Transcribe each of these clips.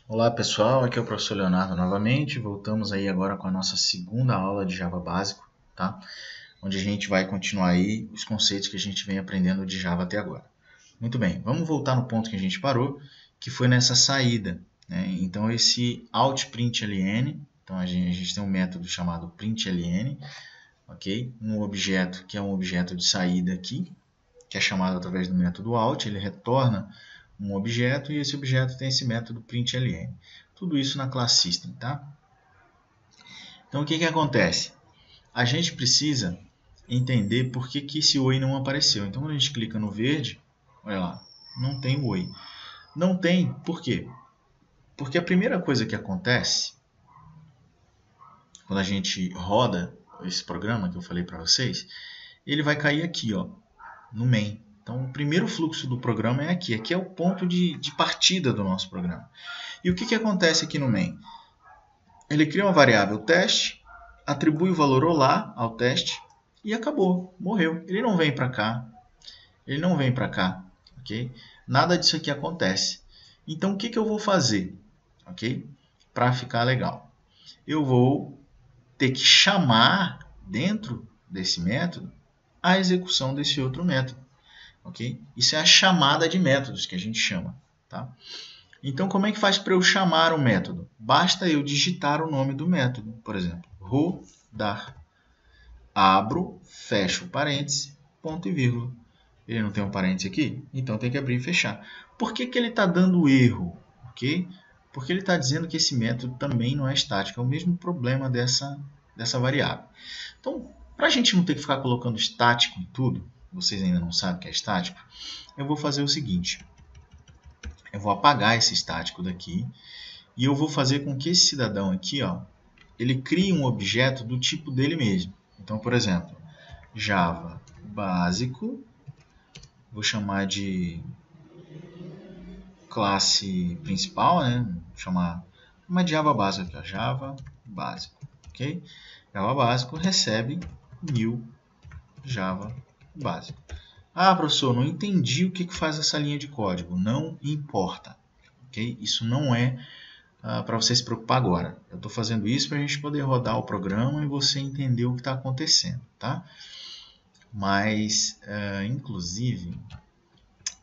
Olá pessoal, aqui é o professor Leonardo novamente. Voltamos aí agora com a nossa segunda aula de Java básico, tá? Onde a gente vai continuar aí os conceitos que a gente vem aprendendo de Java até agora. Muito bem, vamos voltar no ponto que a gente parou, que foi nessa saída, né? Então esse outPrintln, então a gente tem um método chamado println, ok? Um objeto que é um objeto de saída aqui, que é chamado através do método out, ele retorna um objeto e esse objeto tem esse método println. Tudo isso na classe System, tá? Então o que acontece? A gente precisa entender por que esse oi não apareceu. Então quando a gente clica no verde, olha lá, não tem o oi. Não tem, por quê? Porque a primeira coisa que acontece quando a gente roda esse programa que eu falei para vocês, ele vai cair aqui, ó, no main. Então, o primeiro fluxo do programa é aqui. Aqui é o ponto de partida do nosso programa. E o que acontece aqui no main? Ele cria uma variável teste, atribui o valor olá ao teste e acabou, morreu. Ele não vem para cá, ele não vem para cá, ok? Nada disso aqui acontece. Então, o que eu vou fazer, ok? Para ficar legal. Eu vou ter que chamar dentro desse método a execução desse outro método. Okay? Isso é a chamada de métodos que a gente chama. Tá? Então, como é que faz para eu chamar o método? Basta eu digitar o nome do método. Por exemplo, rodar. Abro, fecho parênteses, ponto e vírgula. Ele não tem um parênteses aqui? Então tem que abrir e fechar. Por que ele está dando erro? Okay? Porque ele está dizendo que esse método também não é estático. É o mesmo problema dessa variável. Então, para a gente não ter que ficar colocando estático em tudo, vocês ainda não sabem o que é estático, eu vou fazer o seguinte. Eu vou apagar esse estático daqui e eu vou fazer com que esse cidadão aqui, ó, ele crie um objeto do tipo dele mesmo. Então, por exemplo, Java básico, vou chamar de classe principal, né? Vou chamar de Java básico aqui, ó, Java básico, ok? Java básico recebe new Java básico. Ah, professor, não entendi o que faz essa linha de código. Não importa. Okay? Isso não é para você se preocupar agora. Eu estou fazendo isso para a gente poder rodar o programa e você entender o que está acontecendo. Tá? Mas, inclusive,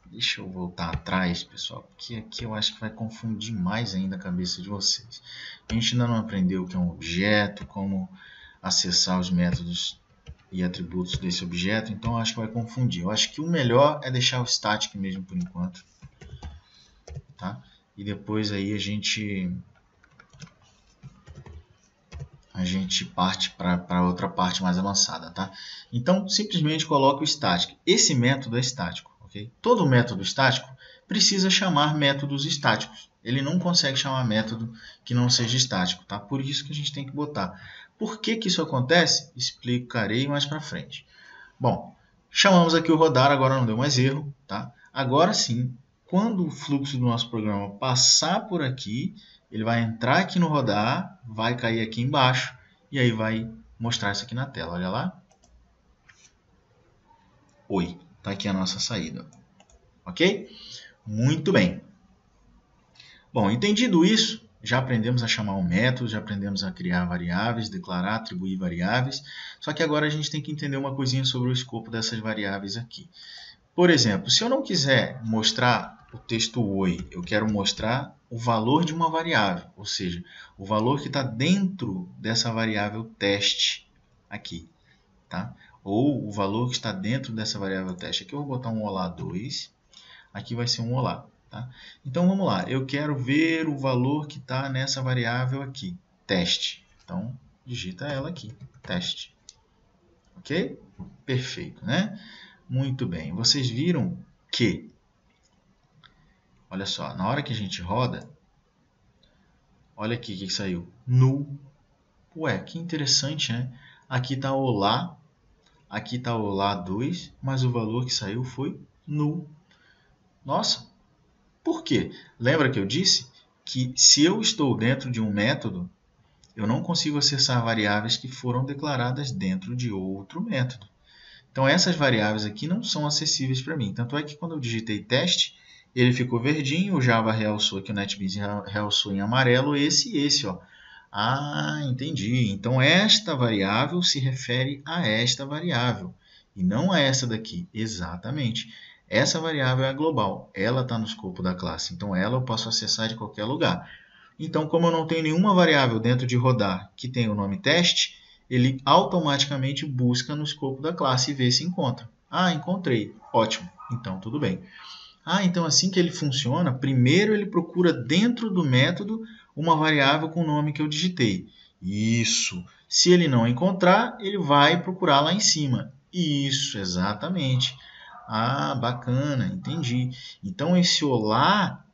deixa eu voltar atrás, pessoal, porque aqui eu acho que vai confundir mais ainda a cabeça de vocês. A gente ainda não aprendeu o que é um objeto, como acessar os métodos e atributos desse objeto, então eu acho que vai confundir. Eu acho que o melhor é deixar o static mesmo por enquanto, tá? E depois aí a gente parte para outra parte mais avançada, tá? Então simplesmente coloca o static. Esse método é estático, ok? Todo método estático precisa chamar métodos estáticos. Ele não consegue chamar método que não seja estático, tá? Por isso que a gente tem que botar. Por que isso acontece? Explicarei mais para frente. Bom, chamamos aqui o rodar, agora não deu mais erro, tá? Agora sim, quando o fluxo do nosso programa passar por aqui, ele vai entrar aqui no rodar, vai cair aqui embaixo e aí vai mostrar isso aqui na tela, olha lá. Oi, tá aqui a nossa saída, ok? Muito bem. Bom, entendido isso, já aprendemos a chamar um método, já aprendemos a criar variáveis, declarar, atribuir variáveis. Só que agora a gente tem que entender uma coisinha sobre o escopo dessas variáveis aqui. Por exemplo, se eu não quiser mostrar o texto oi, eu quero mostrar o valor de uma variável, ou seja, o valor que está dentro dessa variável teste aqui, tá? Ou o valor que está dentro dessa variável teste. Aqui eu vou botar um olá2, aqui vai ser um olá. Tá? Então vamos lá, eu quero ver o valor que está nessa variável aqui, teste. Então digita ela aqui, teste. Ok? Perfeito, né? Muito bem, vocês viram que, olha só, na hora que a gente roda, olha aqui o que saiu, null. Ué, que interessante, né? Aqui está olá, aqui está olá2, mas o valor que saiu foi null. Nossa! Por quê? Lembra que eu disse que se eu estou dentro de um método, eu não consigo acessar variáveis que foram declaradas dentro de outro método. Então essas variáveis aqui não são acessíveis para mim. Tanto é que quando eu digitei teste, ele ficou verdinho, o Java realçou aqui, o NetBeans realçou em amarelo esse e esse, ó. Ah, entendi. Então, esta variável se refere a esta variável e não a essa daqui. Exatamente. Essa variável é a global. Ela está no escopo da classe. Então, ela eu posso acessar de qualquer lugar. Então, como eu não tenho nenhuma variável dentro de rodar que tem o nome teste, ele automaticamente busca no escopo da classe e vê se encontra. Ah, encontrei. Ótimo. Então, tudo bem. Ah, então assim que ele funciona, primeiro ele procura dentro do método uma variável com o nome que eu digitei. Isso. Se ele não encontrar, ele vai procurar lá em cima. Isso, exatamente. Ah, bacana, entendi. Então esse olá,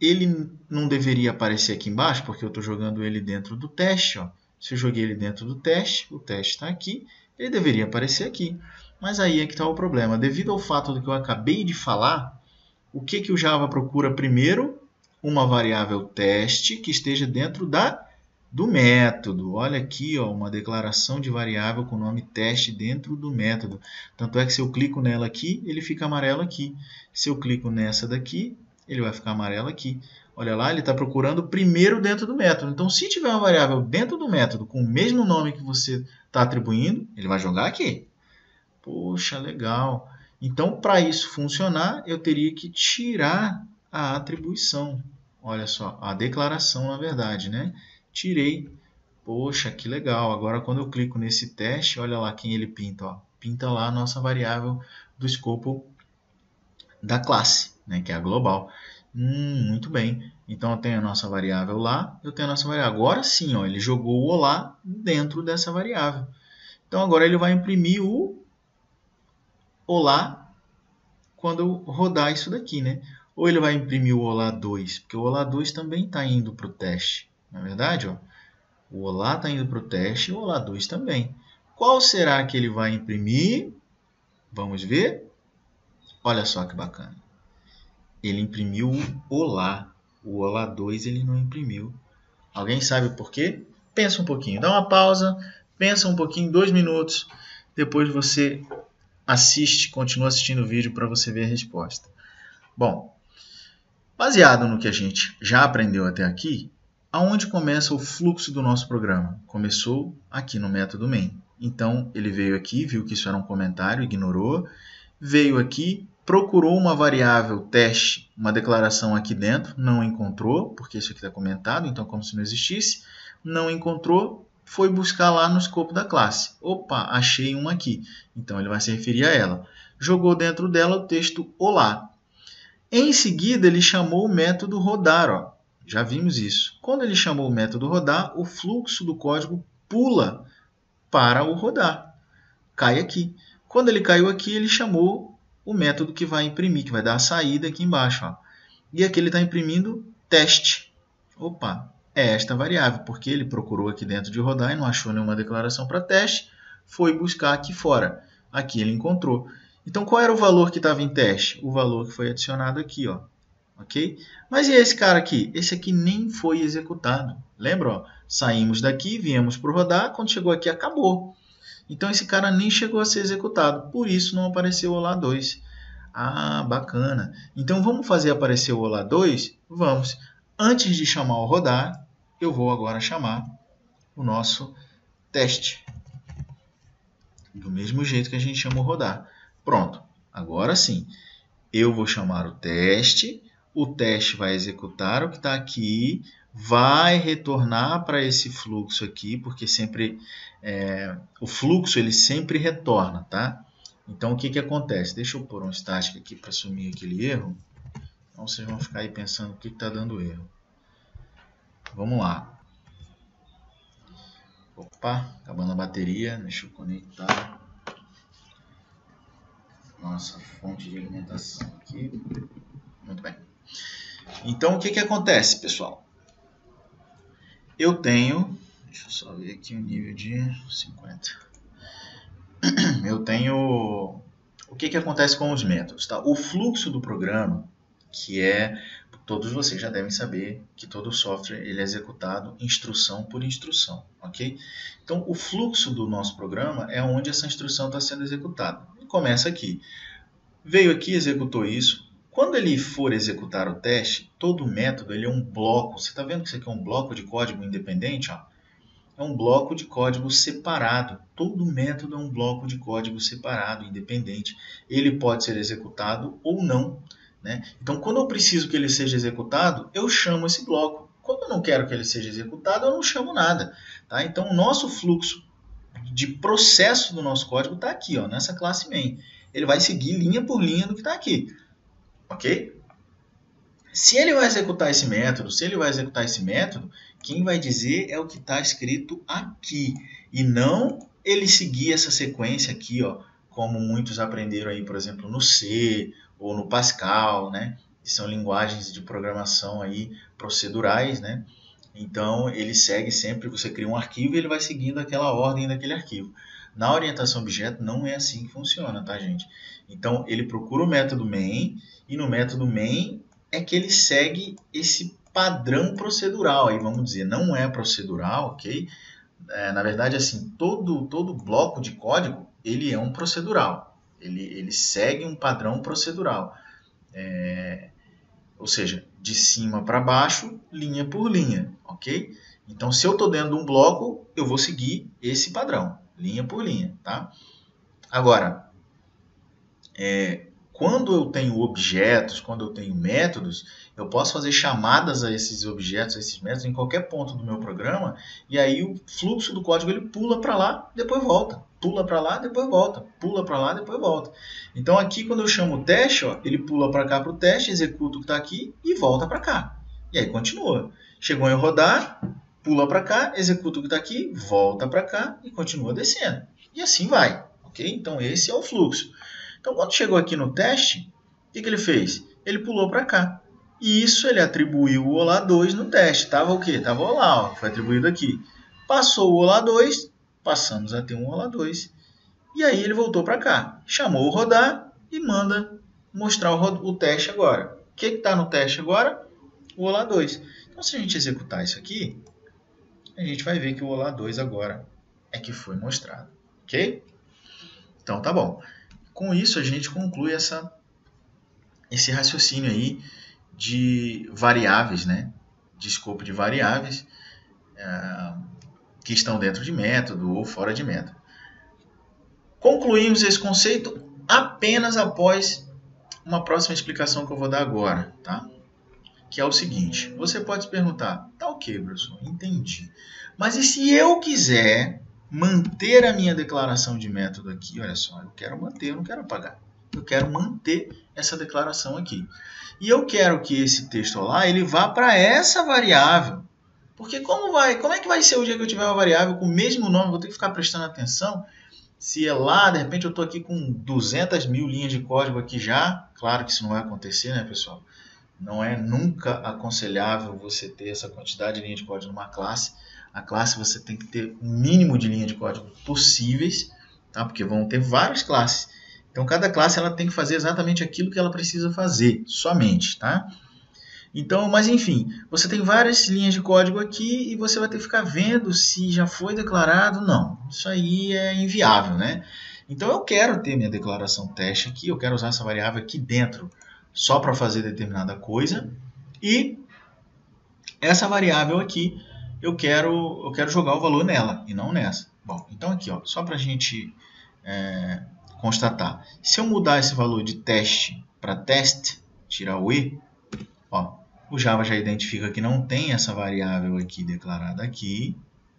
ele não deveria aparecer aqui embaixo, porque eu estou jogando ele dentro do teste. Ó. Se eu joguei ele dentro do teste, o teste está aqui, ele deveria aparecer aqui. Mas aí é que está o problema. Devido ao fato do que eu acabei de falar, o que o Java procura primeiro? Uma variável teste que esteja dentro do método. Olha aqui, ó, uma declaração de variável com o nome teste dentro do método. Tanto é que se eu clico nela aqui, ele fica amarelo aqui. Se eu clico nessa daqui, ele vai ficar amarelo aqui. Olha lá, ele está procurando primeiro dentro do método. Então, se tiver uma variável dentro do método com o mesmo nome que você está atribuindo, ele vai jogar aqui. Poxa, legal. Então, para isso funcionar, eu teria que tirar a atribuição. Olha só, a declaração, na verdade, né? Tirei. Poxa, que legal. Agora, quando eu clico nesse teste, olha lá quem ele pinta. Ó. Pinta lá a nossa variável do escopo da classe, né? Que é a global. Muito bem. Então, eu tenho a nossa variável lá, eu tenho a nossa variável. Agora sim, ó, ele jogou o olá dentro dessa variável. Então, agora ele vai imprimir o olá quando eu rodar isso daqui, né? Ou ele vai imprimir o olá 2, porque o olá 2 também está indo para o teste. Na verdade, ó, o olá está indo para o teste e o olá 2 também. Qual será que ele vai imprimir? Vamos ver? Olha só que bacana. Ele imprimiu o olá. O olá 2 ele não imprimiu. Alguém sabe por quê? Pensa um pouquinho. Dá uma pausa, pensa um pouquinho, 2 minutos. Depois você continua assistindo o vídeo para você ver a resposta. Bom, baseado no que a gente já aprendeu até aqui, aonde começa o fluxo do nosso programa? Começou aqui no método main. Então, ele veio aqui, viu que isso era um comentário, ignorou, veio aqui, procurou uma variável teste, uma declaração aqui dentro, não encontrou, porque isso aqui está comentado, então como se não existisse, não encontrou, foi buscar lá no escopo da classe. Opa, achei uma aqui. Então, ele vai se referir a ela. Jogou dentro dela o texto olá. Em seguida, ele chamou o método rodar. Ó. Já vimos isso. Quando ele chamou o método rodar, o fluxo do código pula para o rodar. Cai aqui. Quando ele caiu aqui, ele chamou o método que vai imprimir, que vai dar a saída aqui embaixo. Ó. E aqui ele está imprimindo teste. Opa, é esta variável, porque ele procurou aqui dentro de rodar e não achou nenhuma declaração para teste, foi buscar aqui fora. Aqui ele encontrou. Então, qual era o valor que estava em teste? O valor que foi adicionado aqui, ó. Ok? Mas e esse cara aqui? Esse aqui nem foi executado. Lembra? Ó? Saímos daqui, viemos para o rodar, quando chegou aqui, acabou. Então, esse cara nem chegou a ser executado. Por isso, não apareceu o olá 2. Ah, bacana. Então, vamos fazer aparecer o olá 2? Vamos. Antes de chamar o rodar, eu vou agora chamar o nosso teste. Do mesmo jeito que a gente chama o rodar. Pronto. Agora sim. Eu vou chamar o teste vai executar o que está aqui, vai retornar para esse fluxo aqui, porque sempre o fluxo ele sempre retorna, tá? Então, o que acontece? Deixa eu pôr um static aqui para sumir aquele erro. Então, vocês vão ficar aí pensando o que está dando erro. Vamos lá. Opa, acabando a bateria. Deixa eu conectar nossa fonte de alimentação aqui. Muito bem. Então, o que acontece, pessoal? Eu tenho... Deixa eu só ver aqui o nível de 50. Eu tenho... O que acontece com os métodos? Tá? O fluxo do programa, que é... Todos vocês já devem saber que todo software ele é executado instrução por instrução, ok? Então, o fluxo do nosso programa é onde essa instrução está sendo executada. Começa aqui. Veio aqui, executou isso. Quando ele for executar o teste, todo método ele é um bloco. Você está vendo que isso aqui é um bloco de código independente? Ó? É um bloco de código separado. Todo método é um bloco de código separado, independente. Ele pode ser executado ou não, né? Então, quando eu preciso que ele seja executado, eu chamo esse bloco. Quando eu não quero que ele seja executado, eu não chamo nada. Tá? Então, o nosso fluxo de processo do nosso código está aqui, ó, nessa classe main. Ele vai seguir linha por linha do que está aqui. Ok? Se ele vai executar esse método, quem vai dizer é o que está escrito aqui. E não ele seguir essa sequência aqui, ó, como muitos aprenderam aí, por exemplo, no C ou no Pascal, né? Que são linguagens de programação aí procedurais, né? Então, ele segue sempre, você cria um arquivo e ele vai seguindo aquela ordem daquele arquivo. Na orientação a objeto não é assim que funciona, tá, gente? Então, ele procura o método main e no método main é que ele segue esse padrão procedural, aí vamos dizer, não é procedural, ok? Na verdade, assim, todo bloco de código, ele é um procedural, ele segue um padrão procedural, ou seja, de cima para baixo, linha por linha, ok? Então, se eu estou dentro de um bloco, eu vou seguir esse padrão, linha por linha, tá? Agora, quando eu tenho objetos, quando eu tenho métodos, eu posso fazer chamadas a esses objetos, a esses métodos, em qualquer ponto do meu programa, e aí o fluxo do código ele pula para lá, depois volta. Pula para lá, depois volta. Pula para lá, depois volta. Então aqui, quando eu chamo o teste, ó, ele pula para cá para o teste, executa o que está aqui e volta para cá. E aí continua. Chegou em rodar, pula para cá, executa o que está aqui, volta para cá e continua descendo. E assim vai. Ok? Então esse é o fluxo. Então, quando chegou aqui no teste, o que ele fez? Ele pulou para cá. E isso ele atribuiu o Olá 2 no teste. Estava o quê? Estava o Olá, ó, foi atribuído aqui. Passou o Olá 2, passamos a ter um Olá 2. E aí ele voltou para cá. Chamou o rodar e manda mostrar o teste agora. O que está no teste agora? O Olá 2. Então, se a gente executar isso aqui, a gente vai ver que o Olá 2 agora é que foi mostrado. Ok? Então, tá bom. Com isso, a gente conclui esse raciocínio aí de variáveis, né? De escopo de variáveis que estão dentro de método ou fora de método. Concluímos esse conceito apenas após uma próxima explicação que eu vou dar agora, tá? Que é o seguinte, você pode se perguntar, tá ok, professor, entendi. Mas e se eu quiser manter a minha declaração de método aqui? Olha só, eu quero manter, eu não quero apagar. Eu quero manter essa declaração aqui. E eu quero que esse texto lá, ele vá para essa variável. Porque como é que vai ser o dia que eu tiver uma variável com o mesmo nome? Vou ter que ficar prestando atenção. Se é lá, de repente eu estou aqui com 200 mil linhas de código aqui já. Claro que isso não vai acontecer, né, pessoal? Não é nunca aconselhável você ter essa quantidade de linha de código numa classe. A classe você tem que ter o mínimo de linha de código possíveis, tá? Porque vão ter várias classes. Então, cada classe ela tem que fazer exatamente aquilo que ela precisa fazer, somente, tá? Então, mas enfim, você tem várias linhas de código aqui e você vai ter que ficar vendo se já foi declarado. Não, isso aí é inviável, né? Então, eu quero ter minha declaração teste aqui, eu quero usar essa variável aqui dentro só para fazer determinada coisa. E essa variável aqui, eu quero jogar o valor nela e não nessa. Bom, então aqui, ó, só para a gente constatar. Se eu mudar esse valor de teste para test, tirar o e, ó, o Java já identifica que não tem essa variável aqui declarada aqui,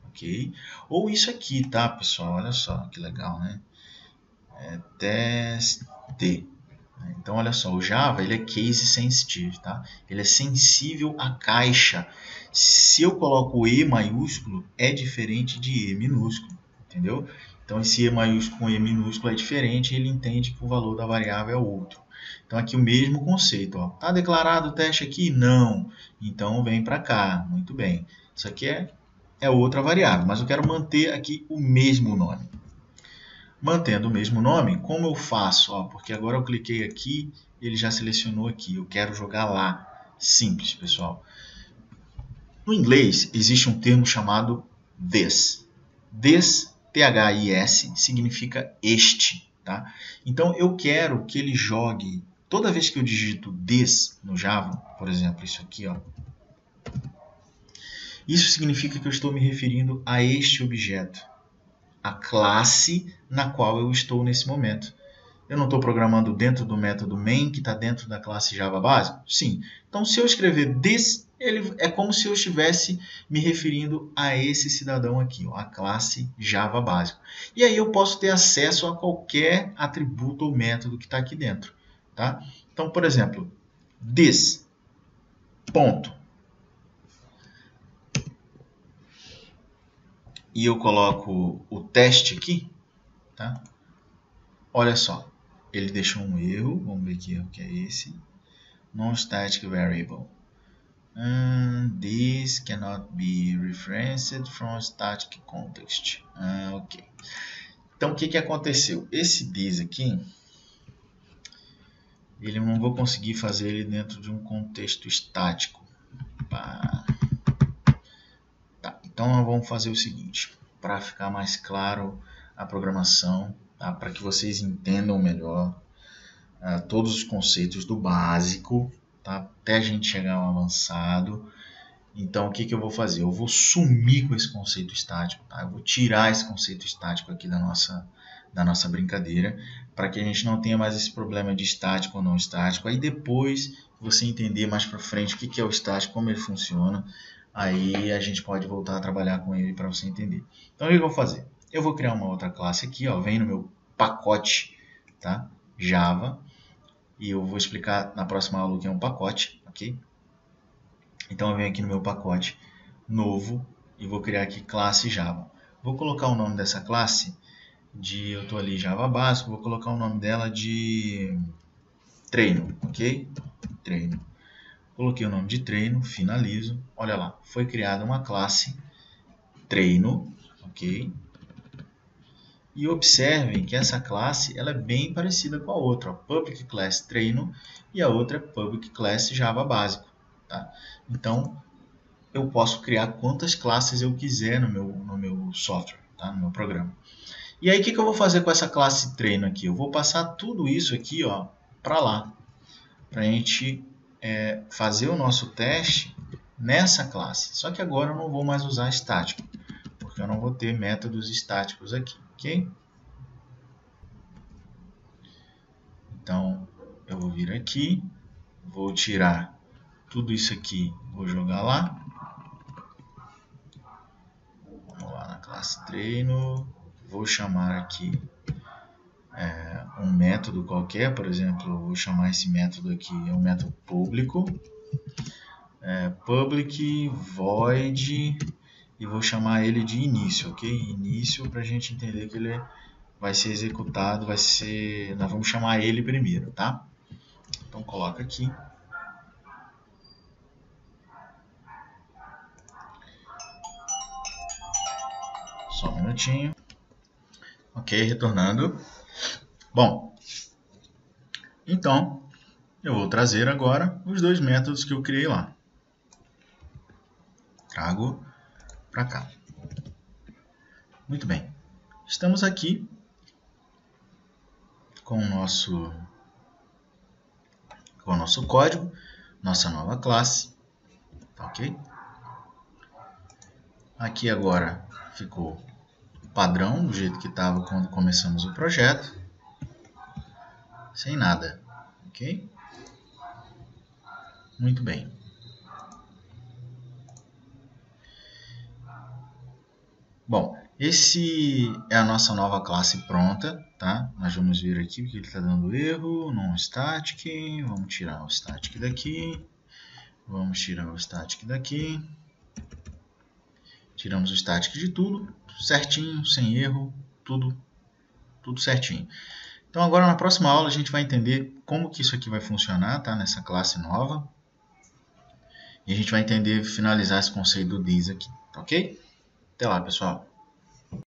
ok? Ou isso aqui, tá, pessoal? Olha só que legal, né? Test. Então, olha só, o Java ele é case sensitive, tá? Ele é sensível à caixa. Se eu coloco E maiúsculo, é diferente de E minúsculo, entendeu? Então, esse E maiúsculo com E minúsculo é diferente, ele entende que o valor da variável é outro. Então, aqui o mesmo conceito, ó. Tá declarado o teste aqui? Não. Então, vem para cá. Muito bem. Isso aqui é outra variável, mas eu quero manter aqui o mesmo nome. Mantendo o mesmo nome, como eu faço? Ó, porque agora eu cliquei aqui, ele já selecionou aqui. Eu quero jogar lá. Simples, pessoal. No inglês, existe um termo chamado this. This, T-H-I-S, significa este. Tá? Então, eu quero que ele jogue Toda vez que eu digito this no Java, por exemplo, isso aqui, ó, isso significa que eu estou me referindo a este objeto, a classe na qual eu estou nesse momento. Eu não estou programando dentro do método main, que está dentro da classe Java básico? Sim. Então, se eu escrever this, ele é como se eu estivesse me referindo a esse cidadão aqui, ó, a classe Java básico. E aí eu posso ter acesso a qualquer atributo ou método que está aqui dentro. Tá? Então, por exemplo, this, ponto. E eu coloco o teste aqui, tá? Olha só, ele deixou um erro, vamos ver que erro que é esse. Non-static variable. This cannot be referenced from static context. Ok. Então, o que aconteceu? Esse this aqui, ele não vou conseguir fazer ele dentro de um contexto estático. Tá, então nós vamos fazer o seguinte, para ficar mais claro a programação, tá? Para que vocês entendam melhor todos os conceitos do básico, tá? Até a gente chegar ao avançado. Então, o que eu vou fazer? Eu vou sumir com esse conceito estático, tá? Eu vou tirar esse conceito estático aqui da nossa brincadeira, para que a gente não tenha mais esse problema de estático ou não estático. Aí depois, você entender mais para frente o que é o estático, como ele funciona, aí a gente pode voltar a trabalhar com ele para você entender. Então, o que eu vou fazer? Eu vou criar uma outra classe aqui, ó, vem no meu pacote, tá? Java, e eu vou explicar na próxima aula o que é um pacote, ok? Então eu venho aqui no meu pacote novo e vou criar aqui classe Java. Vou colocar o nome dessa classe de, eu estou ali Java básico, vou colocar o nome dela de treino, ok? Treino. Coloquei o nome de treino, finalizo. Olha lá, foi criada uma classe treino, ok? E observem que essa classe ela é bem parecida com a outra, ó, Public Class Treino, e a outra é Public Class Java Básico. Tá? Então, eu posso criar quantas classes eu quiser no meu software, tá? No meu programa. E aí, o que eu vou fazer com essa classe treino aqui? Eu vou passar tudo isso aqui para lá, para a gente fazer o nosso teste nessa classe. Só que agora eu não vou mais usar estático, porque eu não vou ter métodos estáticos aqui, ok? Então, eu vou vir aqui, vou tirar tudo isso aqui, vou jogar lá. Vamos lá na classe treino, vou chamar aqui um método qualquer, por exemplo, eu vou chamar esse método aqui, é um método público, public void, e vou chamar ele de início, ok? Início para a gente entender que ele vai ser executado, nós vamos chamar ele primeiro, tá? Então coloca aqui. Só um minutinho. Ok, retornando. Bom, então eu vou trazer agora os dois métodos que eu criei lá. Trago para cá. Muito bem. Estamos aqui com o nosso código, nossa nova classe. Ok? Aqui agora ficou padrão, do jeito que estava quando começamos o projeto. Sem nada. Ok? Muito bem. Bom, esse é a nossa nova classe pronta, tá? Nós vamos ver aqui porque ele está dando erro, non-static, vamos tirar o static daqui, vamos tirar o static daqui, tiramos o static de tudo, certinho, sem erro, tudo certinho. Então agora na próxima aula a gente vai entender como que isso aqui vai funcionar, tá? Nessa classe nova. E a gente vai entender, finalizar esse conceito do this aqui, ok? Até lá, pessoal.